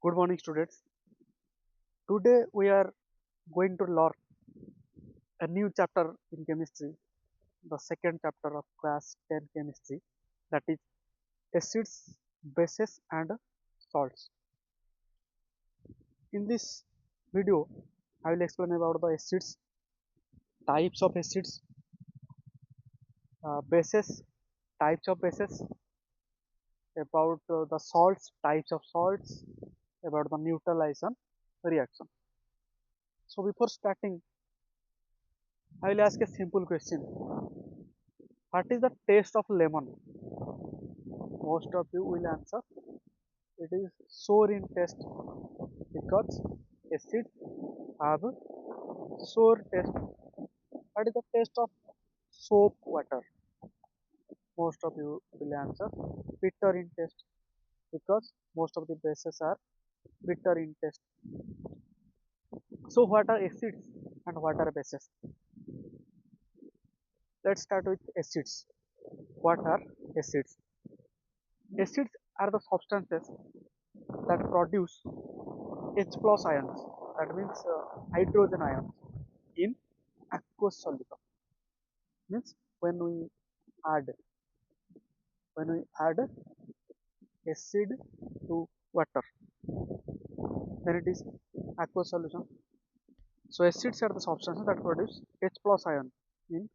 Good morning, students. Today we are going to learn a new chapter in chemistry, the second chapter of class 10 chemistry, that is acids, bases, and salts. In this video, I will explain about the acids, types of acids, bases, types of bases, about the salts, types of salts, about the neutralization reaction. So before starting, I will ask a simple question. What is the taste of lemon? Most of you will answer it is sour in taste because acid have sour taste. What is the taste of soap water? Most of you will answer bitter in taste because most of the bases are bitter in taste. So what are acids and what are bases? Let's start with acids. What are acids? Acids are the substances that produce H plus ions, that means hydrogen ions in aqueous solution. Means add when we add acid to water, then it is aqueous solution. So acids are the substances that produce H plus ion in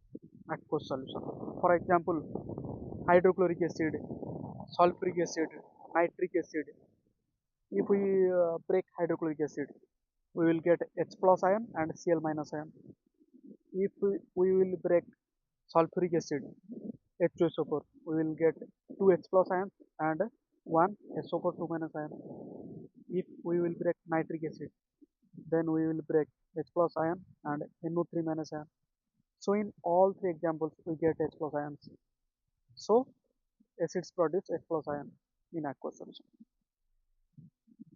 aqueous solution. For example, hydrochloric acid, sulfuric acid, nitric acid. If we break hydrochloric acid, we will get H plus ion and Cl minus ion. If we will break sulfuric acid, H2SO4, we will get 2 H plus ions and 1 SO4 2 minus ion. If we will break nitric acid, then we will break H plus ion and NO3 minus ion. So in all three examples, we get H plus ions. So acids produce H plus ion in aqueous solution.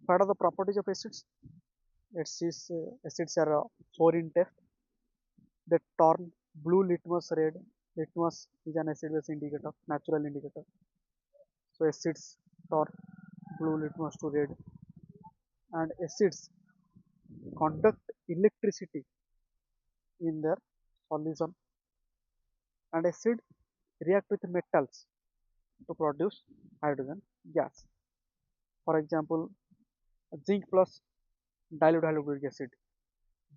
What are the properties of acids? Acids are sour in taste. They turn blue litmus red. Litmus is an acid-base indicator, natural indicator. So acids turn blue litmus to red, and acids conduct electricity in their solution, and acid react with metals to produce hydrogen gas. For example, zinc plus dilute hydrochloric acid.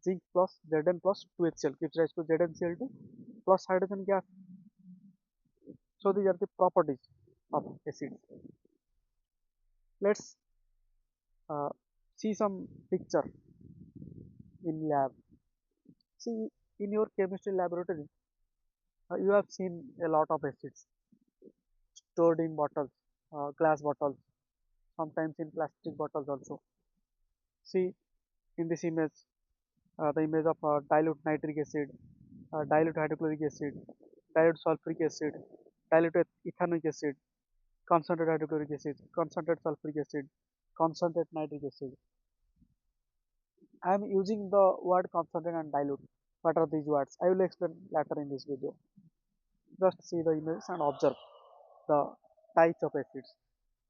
Zinc plus Zn plus 2HCl gives rise to ZnCl2 plus hydrogen gas. So these are the properties of acids. Let's uh, see some picture in lab. See, in your chemistry laboratory, you have seen a lot of acids stored in bottles, glass bottles, sometimes in plastic bottles also. See, in this image, the image of dilute nitric acid, dilute hydrochloric acid, dilute sulfuric acid, dilute ethanoic acid, concentrated hydrochloric acid, concentrated sulfuric acid, concentrated nitric acid. I am using the word concentrate and dilute. What are these words? I will explain later in this video. Just see the image and observe the types of acids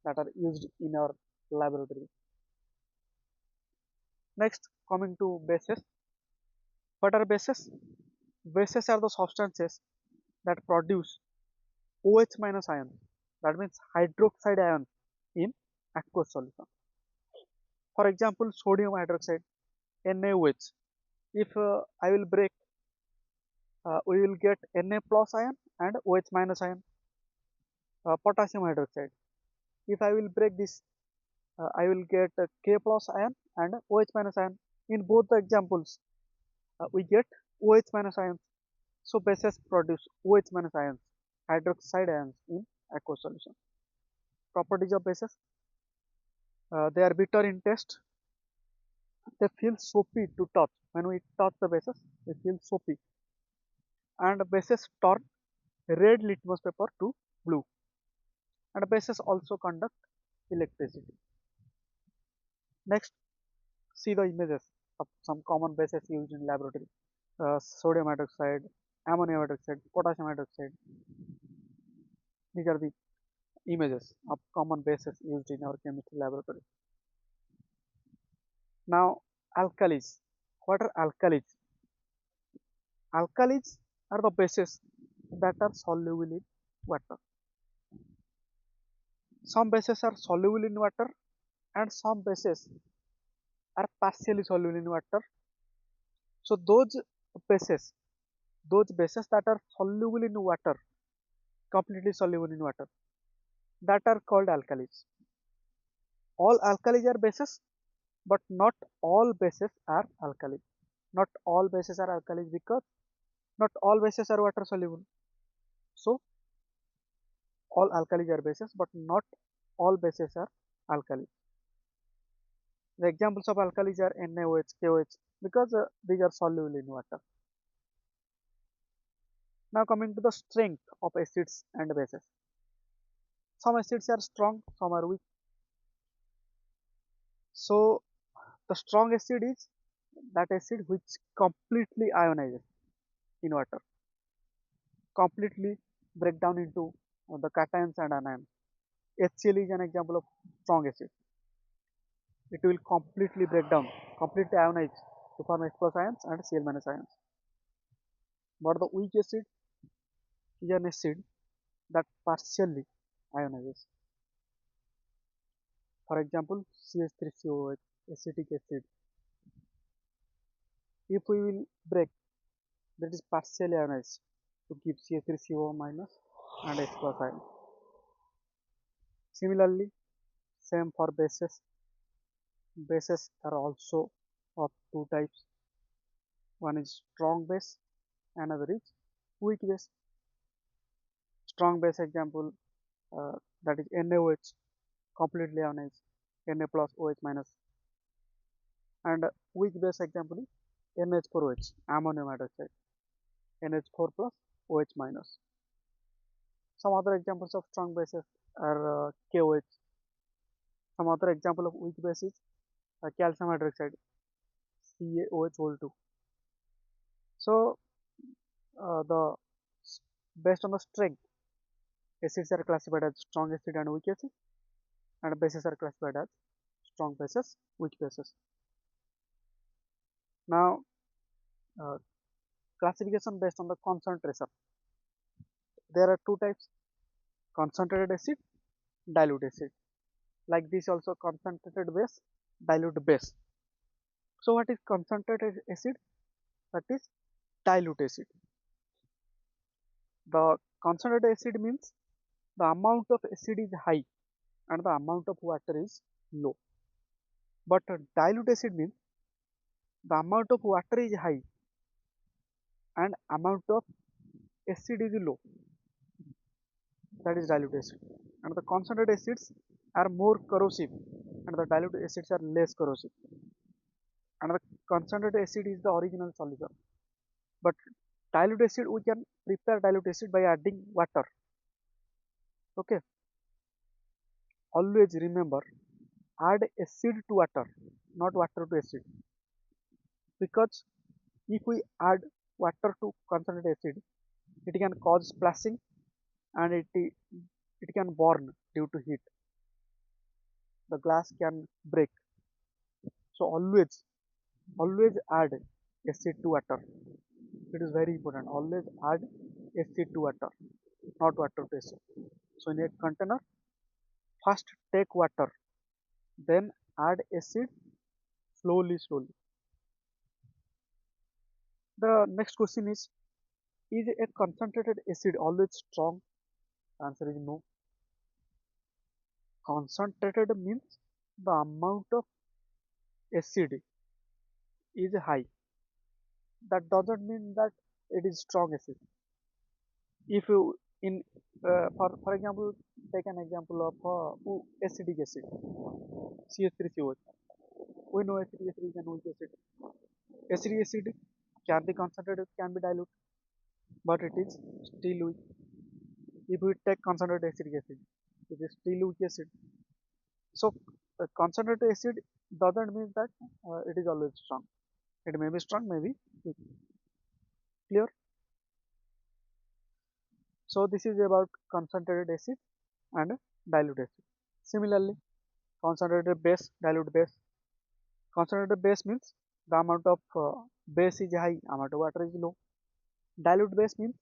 that are used in our laboratory. Next, coming to bases. What are bases? Bases are the substances that produce OH minus ions. That means hydroxide ions in aqueous solution. For example, sodium hydroxide, NaOH. If I will break, we will get Na plus ion and OH minus ion. Potassium hydroxide. If I will break this, I will get K plus ion and OH minus ion. In both the examples, we get OH minus ions. So bases produce OH minus ions, hydroxide ions in aqueous solution. Properties of bases: they are bitter in taste. They feel soapy to touch. When we touch the bases, they feel soapy. And bases turn red litmus paper to blue. And bases also conduct electricity. Next, see the images of some common bases used in laboratory. Sodium hydroxide, ammonium hydroxide, potassium hydroxide. These are the images of common bases used in our chemistry laboratory. Now alkalis. What are alkalis? Alkalis are the bases that are soluble in water. Some bases are soluble in water and some bases are partially soluble in water. So bases, those bases that are soluble in water, completely soluble in water, that are called alkalis. All alkalis are bases, but not all bases are alkalis. Not all bases are alkalis because not all bases are water soluble. So all alkalis are bases, but not all bases are alkalis. The examples of alkalis are NaOH, KOH because these are soluble in water. Now coming to the strength of acids and bases. Some acids are strong, some are weak. So the strong acid is that acid which completely ionizes in water, completely break down into the cations and anions. HCl is an example of strong acid. It will completely break down, completely ionize to form H plus ions and Cl minus ions. But the weak acid is an acid that partially ionizes. For example, CH3COH, acetic acid. If we will break, that is partially ionized to give CH3CO minus and H plus ion. Similarly, same for bases. Bases are also of two types. One is strong base, another is weak base. Strong base example that is NaOH, completely ionized, Na plus OH minus. And weak base example is NH4OH, ammonium hydroxide, NH4 plus OH minus. Some other examples of strong bases are KOH. Some other example of weak base is calcium hydroxide, CaOH whole 2. So the based on the strength, acids are classified as strong acid and weak acid, and bases are classified as strong bases, weak bases. Now classification based on the concentration. There are two types: concentrated acid, dilute acid. Like this also concentrated base, dilute base. So what is concentrated acid? That is dilute acid. The concentrated acid means the amount of acid is high and the amount of water is low. But dilute acid means the amount of water is high and amount of acid is low. That is dilute acid. And the concentrated acids are more corrosive and the dilute acids are less corrosive. And the concentrated acid is the original solution. But dilute acid, we can prepare dilute acid by adding water. Okay. Always remember, add acid to water, not water to acid. Because if we add water to concentrated acid, it can cause splashing and it can burn due to heat. The glass can break. So always add acid to water. It is very important. Always add acid to water, not water to acid. So in a container, first take water, then add acid slowly. The next question is a concentrated acid always strong? The answer is no. Concentrated means the amount of acid is high. That doesn't mean that it is strong acid. If you in for example, take an example of acetic acid, CH3COH. We know acetic acid is an weak acid. Acetic acid can be concentrated, can be dilute, but it is still weak. If we take concentrated acetic acid, it is still weak acid. So concentrated acid doesn't mean that it is always strong. It may be strong, maybe weak. Clear? So this is about concentrated acid and dilute acid. Similarly, concentrated base, dilute base. Concentrated base means the amount of base is high, amount of water is low. Dilute base means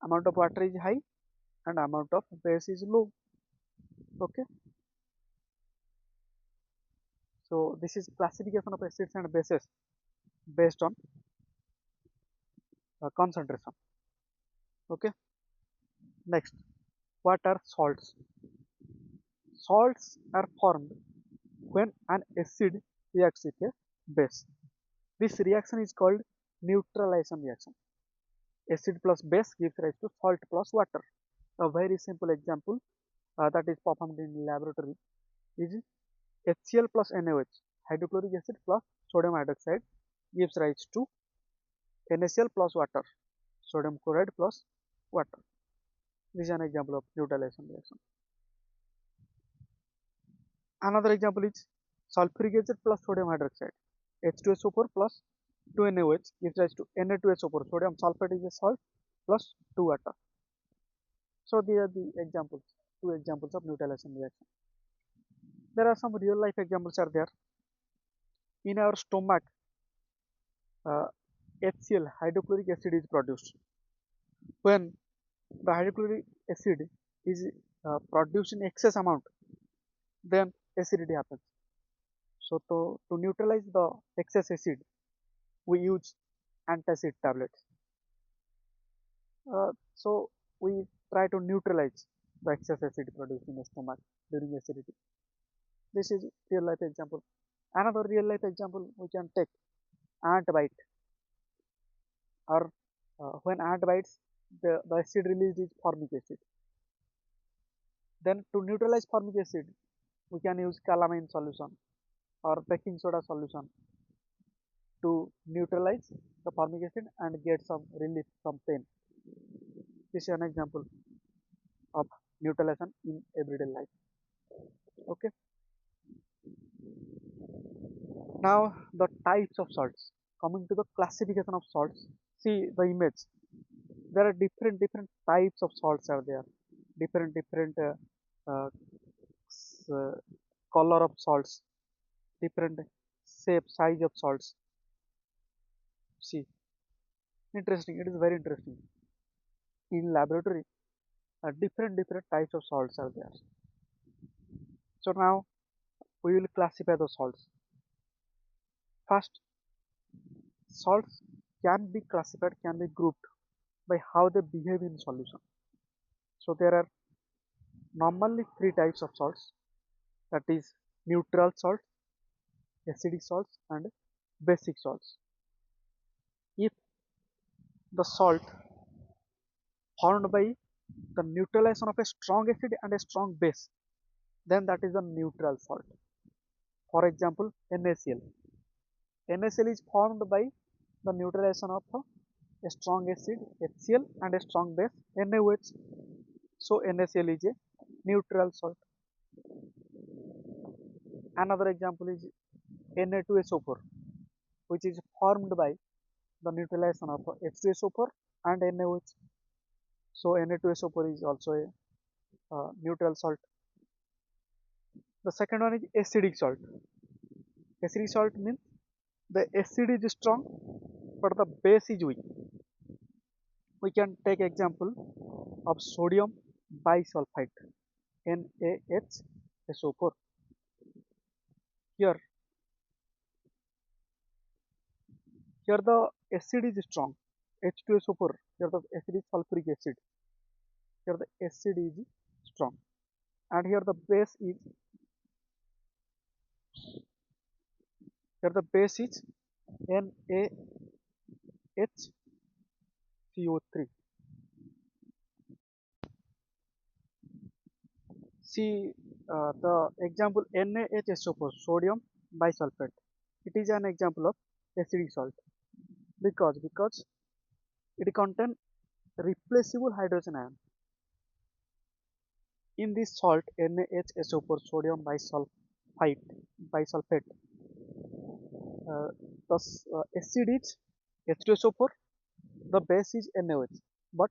amount of water is high and amount of base is low. Okay, so this is classification of acids and bases based on concentration. Okay, next, what are salts? Salts are formed when an acid reacts with a base. This reaction is called neutralization reaction. Acid plus base gives rise to salt plus water. A very simple example that is performed in laboratory is HCl plus NaOH, hydrochloric acid plus sodium hydroxide gives rise to NaCl plus water, sodium chloride plus water. This is an example of neutralization reaction. Another example is sulfuric acid plus sodium hydroxide, H2SO4 plus 2NaOH gives rise to Na2SO4. Sodium sulfate is a salt plus 2 water. So these are the examples, two examples of neutralization reaction. There are some real life examples are there. In our stomach, uh, HCl, hydrochloric acid, is produced. When the hydrochloric acid is produced in excess amount, then acidity happens. So to neutralize the excess acid, we use antacid tablets. So we try to neutralize the excess acid produced in the stomach during acidity. This is real life example. Another real life example we can take ant bite, or when ant bites, the acid released is formic acid. Then to neutralize formic acid, we can use calamine solution or baking soda solution to neutralize the formic acid and get some relief from pain. This is an example of neutralization in everyday life. Okay. Now the types of salts. Coming to the classification of salts, see the image. There are different types of salts are there. Different uh, uh, color of salts, different shape, size of salts. See, interesting. It is very interesting. In laboratory, different types of salts are there. So now we will classify the salts. First, salts can be classified, can be grouped by how they behave in solution. So there are normally three types of salts, that is neutral salts, acidic salts and basic salts. If the salt formed by the neutralization of a strong acid and a strong base, then that is a neutral salt. For example, NaCl. NaCl is formed by the neutralization of a strong acid HCl and a strong base NaOH. So NaCl is a neutral salt. Another example is Na2SO4, which is formed by the neutralization of H2SO4 and NaOH. So Na2SO4 is also a neutral salt. The second one is acidic salt. Acidic salt means the acid is strong but the base is weak. We can take example of sodium bisulfite, NaHSO4. Here, here the acid is strong, H2SO4. Here the acid is sulfuric acid. Here the acid is strong, and here the base is NaHCO3. See the example NaHSO4, sodium bisulfate. It is an example of acidic salt because it contains replaceable hydrogen ion. In this salt NaHSO4 sodium bisulfate, the acid is H2SO4, the base is NaOH, but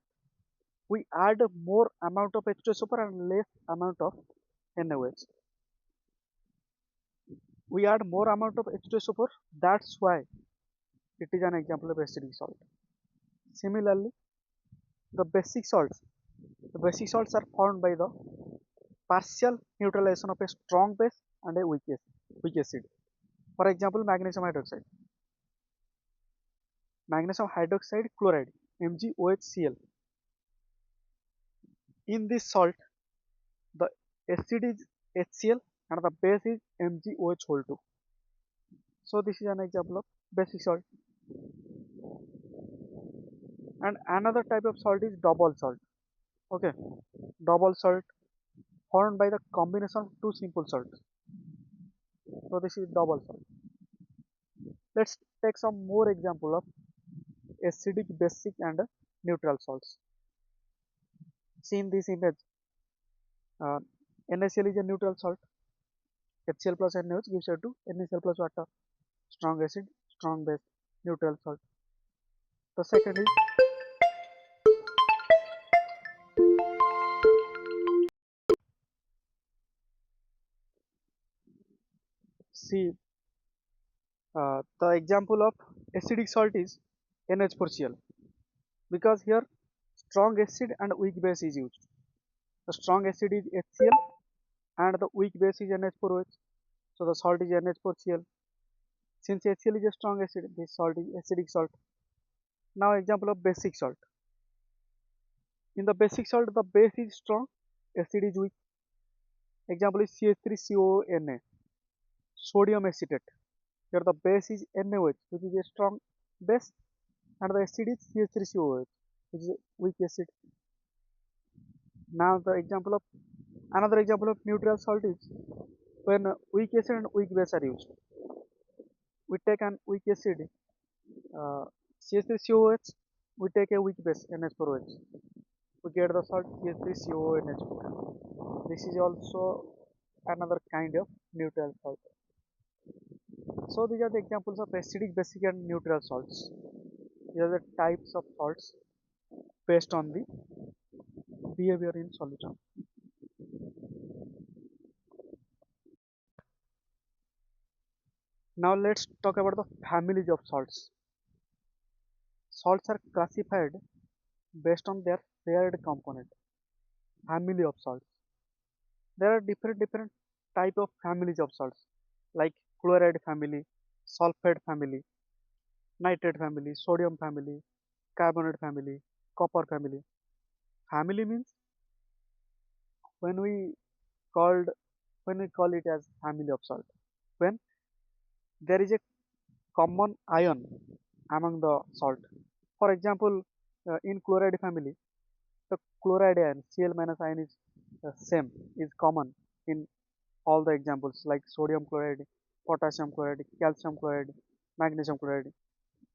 we add more amount of H2SO4 and less amount of NaOH. we add more amount of H2SO4. That's why it is an example of acidic salt. Similarly, the basic salts. The basic salts are formed by the partial neutralization of a strong base and a weak acid. For example, magnesium hydroxide. Magnesium hydroxide chloride, MgOHCl. In this salt, the acid is HCl and the base is MgOH whole 2. So this is an example of basic salt. And another type of salt is double salt. Okay, double salt formed by the combination of two simple salts. So this is double salt. Let's take some more example of acidic, basic and neutral salts. See in this image, uh, NaCl is a neutral salt. HCl plus NaOH gives rise to NaCl plus water. Strong acid, strong base, neutral salt. The second is C. The example of acidic salt is NH4Cl because here strong acid and weak base is used. The strong acid is HCl and the weak base is NH4OH. So the salt is NH4Cl. Since HCl is a strong acid, this salt is acidic salt. Now example of basic salt. In the basic salt, the base is strong, acid is weak. Example is CH3CONA, sodium acetate. Here the base is NaOH, which is a strong base, and the acid is CH3COOH, which is a weak acid. Now the example of another example of neutral salt is when weak acid and weak base are used. We take an weak acid, CH3COOH, we take a weak base NH4OH. We get the salt CH3CONH4. This is also another kind of neutral salt. So these are the examples of acidic, basic and neutral salts. These are the types of salts based on the behavior in solution. Now let's talk about the families of salts. Salts are classified based on their paired component. Family of salts. There are different type of families of salts like chloride family, sulfate family, nitrate family, sodium family, carbonate family, copper family. Family means when we called when we call it as family of salt, when there is a common ion among the salt. For example, in chloride family, the chloride ion Cl minus ion is same, is common in all the examples like sodium chloride, potassium chloride, calcium chloride, magnesium chloride.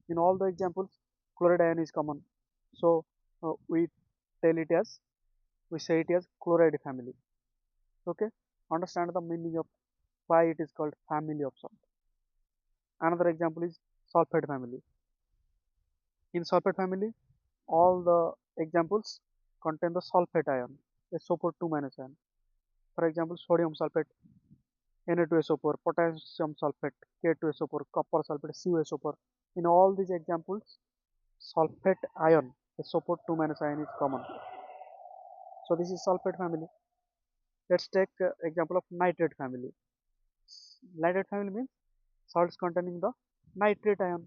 In all the examples, chloride ion is common. So we tell it as we say it as chloride family. Okay, understand the meaning of why it is called family of salt. Another example is sulfate family. In sulfate family, all the examples contain the sulfate ion, SO4 2 minus ion. For example, sodium sulfate, Na2SO4, potassium sulfate, K2SO4, copper sulfate, CuSO4. In all these examples, sulfate ion, SO4 2 minus ion is common. So this is sulfate family. Let's take example of nitrate family. Nitrate family means salts containing the nitrate ion,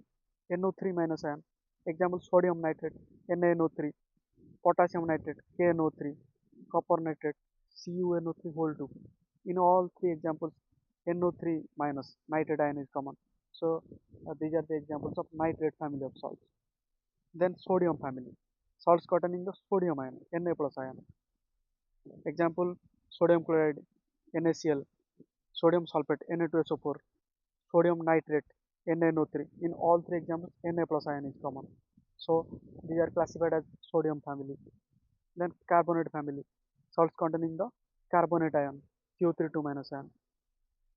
NO3 minus ion. Example sodium nitrate, NaNO3, potassium nitrate, KNO3, copper nitrate, CuNO3 whole 2. In all three examples, NO3 minus nitrate ion is common. So these are the examples of nitrate family of salts. Then sodium family, salts containing the sodium ion, Na plus ion. Example sodium chloride, NaCl, sodium sulfate, Na2SO4, sodium nitrate, NaNO3. In all three examples, Na plus ion is common. So these are classified as sodium family. Then carbonate family, salts containing the carbonate ion, CO3 2 minus ion.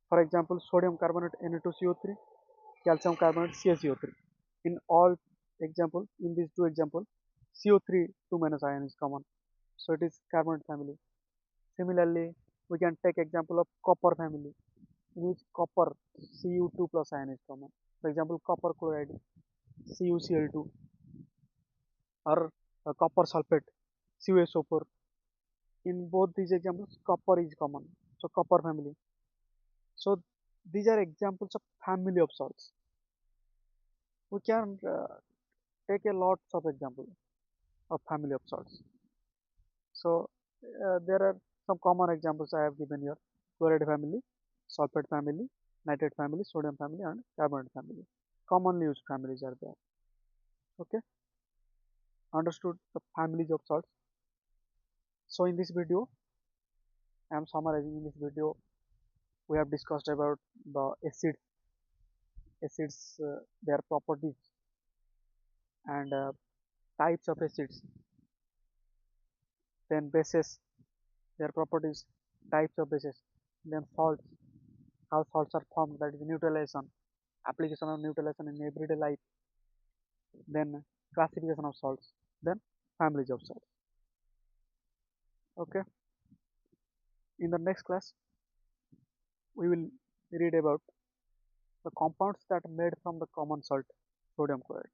For example, sodium carbonate Na2CO3, calcium carbonate CaCO3. In all example, in these two examples, CO3 2 minus ion is common. So it is carbonate family. Similarly, we can take example of copper family. in which copper Cu2 plus ion is common. For example, copper chloride CuCl2 or copper sulfate CuSO4. In both these examples, copper is common. So copper family. So these are examples of family of salts. We can take a lots of examples of family of salts. So there are some common examples I have given here: chloride family, sulfate family, nitrate family, sodium family, and carbonate family. Commonly used families are there. Okay, understood the families of salts. So in this video, I am summarizing. In this video, we have discussed about the acids, their properties, and types of acids, then bases, their properties, types of bases, then salts, how salts are formed, that is neutralization, application of neutralization in everyday life, then classification of salts, then families of salts. Okay, in the next class, we will read about the compounds that are made from the common salt, sodium chloride.